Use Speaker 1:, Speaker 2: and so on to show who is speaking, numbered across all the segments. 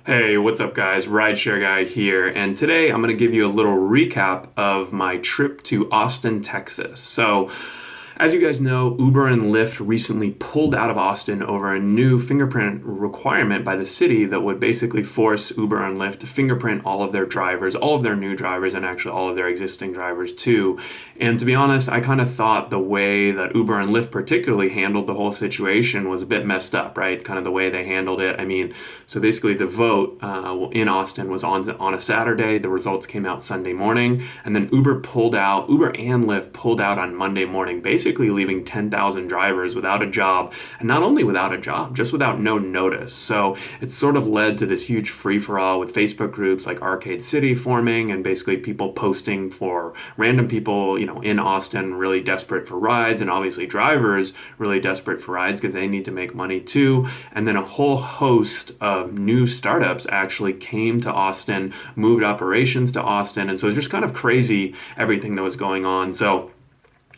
Speaker 1: Hey, what's up, guys? Rideshare guy here, and today I'm going to give you a little recap of my trip to Austin, Texas. As you guys know, Uber and Lyft recently pulled out of Austin over a new fingerprint requirement by the city that would basically force Uber and Lyft to fingerprint all of their drivers, all of their new drivers, and actually all of their existing drivers too. And to be honest, I kind of thought the way that Uber and Lyft particularly handled the whole situation was a bit messed up, right? Kind of the way they handled it. I mean, so basically the vote in Austin was on a Saturday. The results came out Sunday morning, and then Uber and Lyft pulled out on Monday morning, basically leaving 10,000 drivers without a job, and not only without a job, just without no notice. So it's sort of led to this huge free-for-all with Facebook groups like Arcade City forming, and basically people posting for random people, in Austin really desperate for rides, and obviously drivers really desperate for rides because they need to make money too. And then a whole host of new startups actually came to Austin, moved operations to Austin, and so it's just kind of crazy everything that was going on. So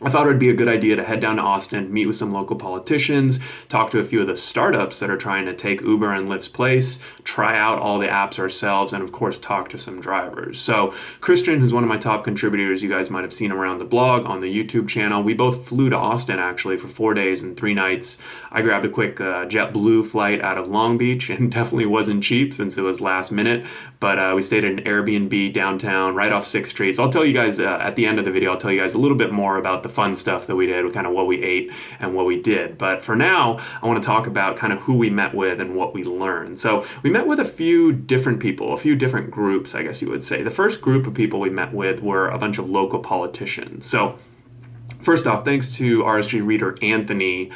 Speaker 1: I thought it would be a good idea to head down to Austin, meet with some local politicians, talk to a few of the startups that are trying to take Uber and Lyft's place, try out all the apps ourselves, and of course talk to some drivers. So Christian, who's one of my top contributors, you guys might have seen around the blog, on the YouTube channel, we both flew to Austin actually for 4 days and 3 nights. I grabbed a quick JetBlue flight out of Long Beach, and definitely wasn't cheap since it was last minute, but we stayed at an Airbnb downtown right off 6th Street. So I'll tell you guys at the end of the video, I'll tell you guys a little bit more about the fun stuff that we did, kind of what we ate and what we did. But for now, I want to talk about kind of who we met with and what we learned. So we met with a few different people, a few different groups, I guess you would say. The first group of people we met with were a bunch of local politicians. So first off, thanks to RSG reader Anthony.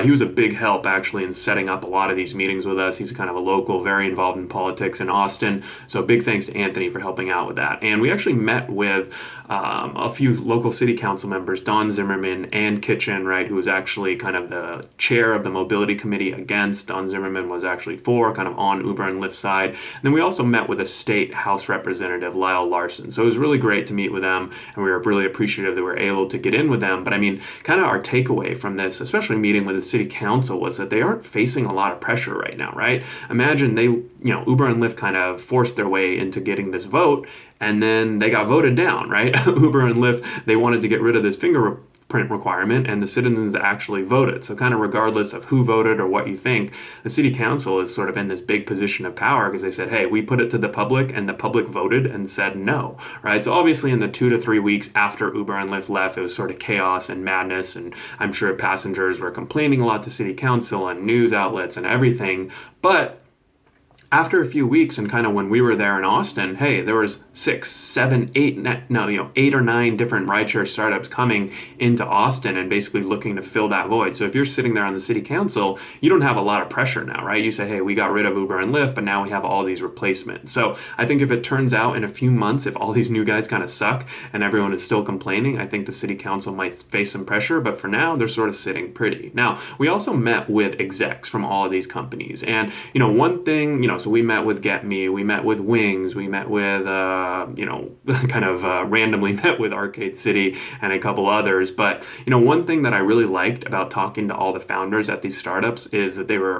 Speaker 1: He was a big help actually in setting up a lot of these meetings with us. He's kind of a local, very involved in politics in Austin. So big thanks to Anthony for helping out with that. And we actually met with a few local city council members, Don Zimmerman and Kitchen, right, who was actually kind of the chair of the mobility committee against. Don Zimmerman was actually for, kind of on Uber and Lyft side. And then we also met with a state House representative, Lyle Larson. So it was really great to meet with them, and we were really appreciative that we were able to get in with them. But I mean, kind of our takeaway from this, especially meeting with the city council, was that they aren't facing a lot of pressure right now, right? Imagine Uber and Lyft kind of forced their way into getting this vote, and then they got voted down, right? Uber and Lyft, they wanted to get rid of this fingerprint requirement, and the citizens actually voted. So kind of regardless of who voted or what you think, the city council is sort of in this big position of power because they said, hey, we put it to the public, and the public voted and said no, right? So obviously in the 2 to 3 weeks after Uber and Lyft left, it was sort of chaos and madness, and I'm sure passengers were complaining a lot to city council and news outlets and everything. But after a few weeks, and kind of when we were there in Austin, hey, there was 6, 7, 8, 8 or 9 different rideshare startups coming into Austin and basically looking to fill that void. So if you're sitting there on the city council, you don't have a lot of pressure now, right? You say, hey, we got rid of Uber and Lyft, but now we have all these replacements. So I think if it turns out in a few months, if all these new guys kind of suck and everyone is still complaining, I think the city council might face some pressure, but for now, they're sort of sitting pretty. Now, we also met with execs from all of these companies. And, one thing, so we met with Get Me, we met with Wings, we met with, randomly met with Arcade City and a couple others. But, one thing that I really liked about talking to all the founders at these startups is that they were,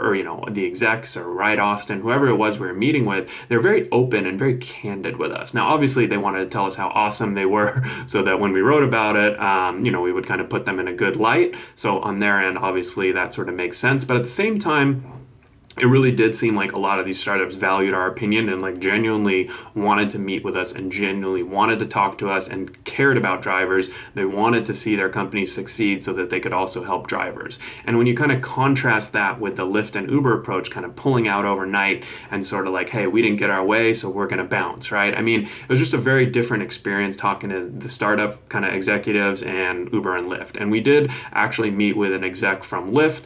Speaker 1: the execs or Ride Austin, whoever it was we were meeting with, they're very open and very candid with us. Now, obviously, they wanted to tell us how awesome they were so that when we wrote about it, we would kind of put them in a good light. So on their end, obviously, that sort of makes sense. But at the same time, it really did seem like a lot of these startups valued our opinion and like genuinely wanted to meet with us and genuinely wanted to talk to us and cared about drivers. They wanted to see their companies succeed so that they could also help drivers. And when you kind of contrast that with the Lyft and Uber approach, kind of pulling out overnight and sort of like, hey, we didn't get our way, so we're going to bounce, right? I mean, it was just a very different experience talking to the startup kind of executives and Uber and Lyft. And we did actually meet with an exec from Lyft,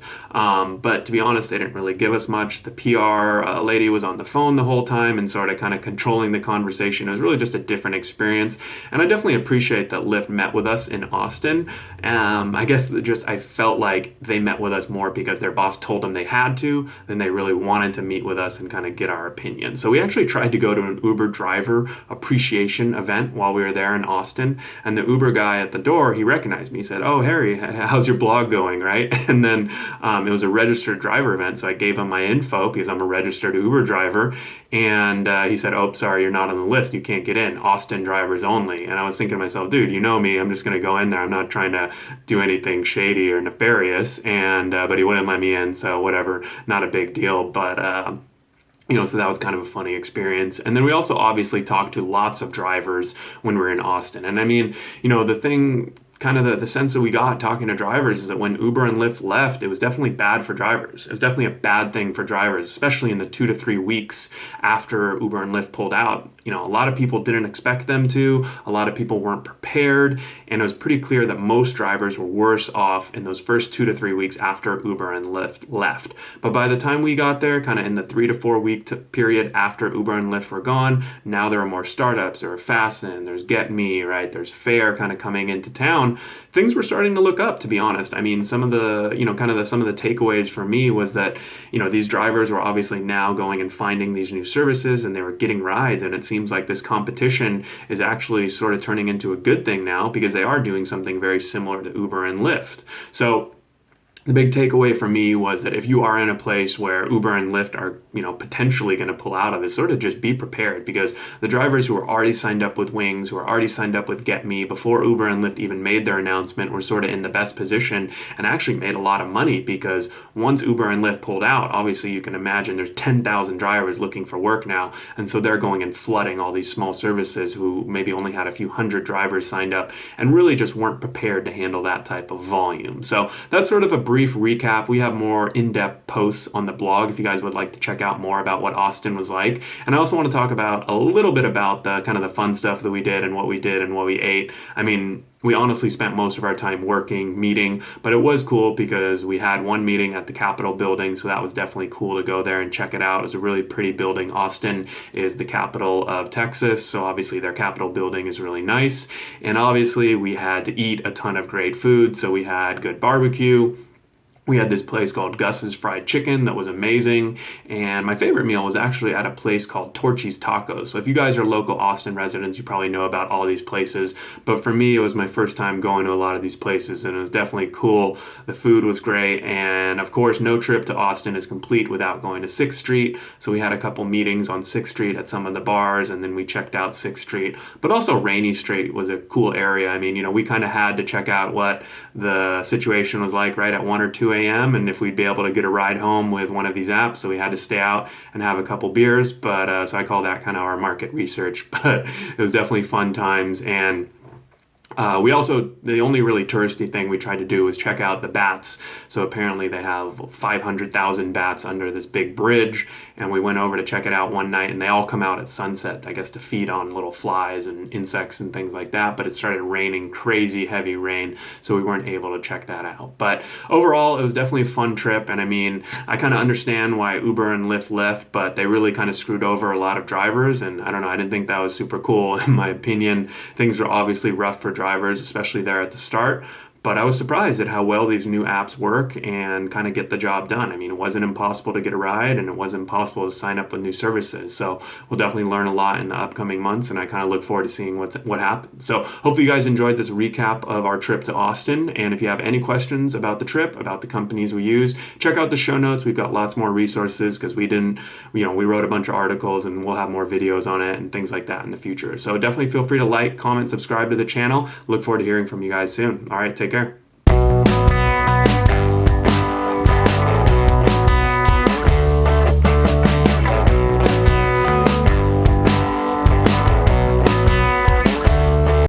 Speaker 1: but to be honest, they didn't really give us much. The PR lady was on the phone the whole time and sort of kind of controlling the conversation. It was really just a different experience. And I definitely appreciate that Lyft met with us in Austin. I guess I felt like they met with us more because their boss told them they had to than they really wanted to meet with us and kind of get our opinion. So we actually tried to go to an Uber driver appreciation event while we were there in Austin. And the Uber guy at the door, he recognized me. He said, "Oh, Harry, how's your blog going?" Right? And then it was a registered driver event. So I gave him my info because I'm a registered Uber driver. And he said, "Oh, sorry, you're not on the list. You can't get in. Austin drivers only." And I was thinking to myself, dude, you know me. I'm just going to go in there. I'm not trying to do anything shady or nefarious. And but he wouldn't let me in, so whatever, not a big deal. But so that was kind of a funny experience. And then we also obviously talked to lots of drivers when we were in Austin. And I mean, the thing, kind of the sense that we got talking to drivers is that when Uber and Lyft left, it was definitely bad for drivers. It was definitely a bad thing for drivers, especially in the 2 to 3 weeks after Uber and Lyft pulled out. A lot of people didn't expect them to. A lot of people weren't prepared. And it was pretty clear that most drivers were worse off in those first 2 to 3 weeks after Uber and Lyft left. But by the time we got there, kind of in the 3 to 4 week period after Uber and Lyft were gone, now there are more startups. There are Fasten, there's Get Me, right? There's Fare kind of coming into town. Things were starting to look up, to be honest. I mean, some of the takeaways for me was that, these drivers were obviously now going and finding these new services and they were getting rides. And it seems like this competition is actually sort of turning into a good thing now because they are doing something very similar to Uber and Lyft. So the big takeaway for me was that if you are in a place where Uber and Lyft are, potentially going to pull out of it, sort of just be prepared, because the drivers who were already signed up with Wings, who were already signed up with Get Me before Uber and Lyft even made their announcement, were sort of in the best position and actually made a lot of money, because once Uber and Lyft pulled out, obviously you can imagine there's 10,000 drivers looking for work now. And so they're going and flooding all these small services who maybe only had a few hundred drivers signed up and really just weren't prepared to handle that type of volume. So that's sort of a brief recap. We have more in-depth posts on the blog if you guys would like to check out more about what Austin was like. And I also want to talk about a little bit about the kind of the fun stuff that we did and what we did and what we ate. I mean, we honestly spent most of our time working, meeting, but it was cool because we had one meeting at the Capitol building, so that was definitely cool to go there and check it out. It was a really pretty building. Austin is the capital of Texas, so obviously their Capitol building is really nice. And obviously we had to eat a ton of great food, so we had good barbecue. We had this place called Gus's Fried Chicken that was amazing. And my favorite meal was actually at a place called Torchy's Tacos. So if you guys are local Austin residents, you probably know about all these places. But for me, it was my first time going to a lot of these places, and it was definitely cool. The food was great. And of course, no trip to Austin is complete without going to 6th Street. So we had a couple meetings on 6th Street at some of the bars, and then we checked out 6th Street. But also Rainy Street was a cool area. I mean, we kind of had to check out what the situation was like right at 1 or 2 a.m. and if we'd be able to get a ride home with one of these apps. So we had to stay out and have a couple beers. But so I call that kind of our market research. But it was definitely fun times. And the only really touristy thing we tried to do was check out the bats. So apparently they have 500,000 bats under this big bridge, and we went over to check it out one night, and they all come out at sunset, I guess, to feed on little flies and insects and things like that. But it started raining, crazy heavy rain, so we weren't able to check that out. But overall, it was definitely a fun trip. And I mean, I kind of understand why Uber and Lyft left, but they really kind of screwed over a lot of drivers. And I don't know, I didn't think that was super cool. In my opinion, things were obviously rough for drivers, especially there at the start. But I was surprised at how well these new apps work and kind of get the job done. I mean, it wasn't impossible to get a ride, and it wasn't impossible to sign up with new services. So we'll definitely learn a lot in the upcoming months, and I kind of look forward to seeing what happens. So hopefully you guys enjoyed this recap of our trip to Austin. And if you have any questions about the trip, about the companies we use, check out the show notes. We've got lots more resources because we wrote a bunch of articles, and we'll have more videos on it and things like that in the future. So definitely feel free to like, comment, subscribe to the channel. Look forward to hearing from you guys soon. All right, take care.